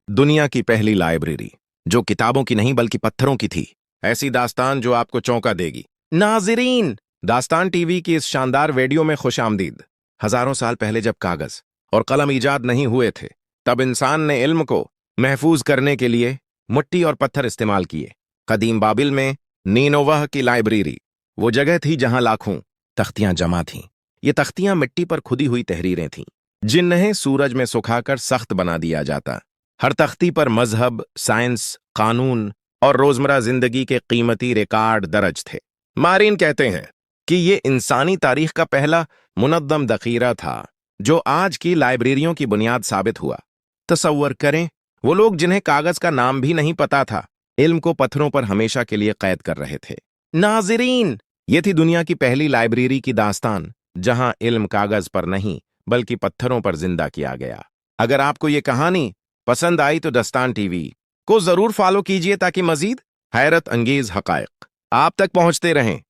दुनिया की पहली लाइब्रेरी जो किताबों की नहीं बल्कि पत्थरों की थी। ऐसी दास्तान जो आपको चौंका देगी। नाज़रीन, दास्तान टीवी की इस शानदार वीडियो में खुशामदीद। हजारों साल पहले जब कागज और कलम ईजाद नहीं हुए थे, तब इंसान ने इल्म को महफूज करने के लिए मिट्टी और पत्थर इस्तेमाल किए। कदीम बाबिल में नीनोवह की लाइब्रेरी वो जगह थी जहां लाखों तख्तियां जमा थीं। ये तख्तियां मिट्टी पर खुदी हुई तहरीरें थीं, जिन्हें सूरज में सुखाकर सख्त बना दिया जाता। हर तख्ती पर मजहब, साइंस, कानून और रोजमर्रा जिंदगी के कीमती रिकॉर्ड दर्ज थे। मारीन कहते हैं कि ये इंसानी तारीख का पहला मुनद्दम दखीरा था जो आज की लाइब्रेरियों की बुनियाद साबित हुआ। तसव्वुर करें, वो लोग जिन्हें कागज का नाम भी नहीं पता था, इल्म को पत्थरों पर हमेशा के लिए कैद कर रहे थे। नाज़रीन, ये थी दुनिया की पहली लाइब्रेरी की दास्तान, जहां इल्म कागज पर नहीं बल्कि पत्थरों पर जिंदा किया गया। अगर आपको ये कहानी पसंद आई तो दास्तान टीवी को जरूर फॉलो कीजिए ताकि मजीद हैरत अंगेज हकायक आप तक पहुंचते रहें।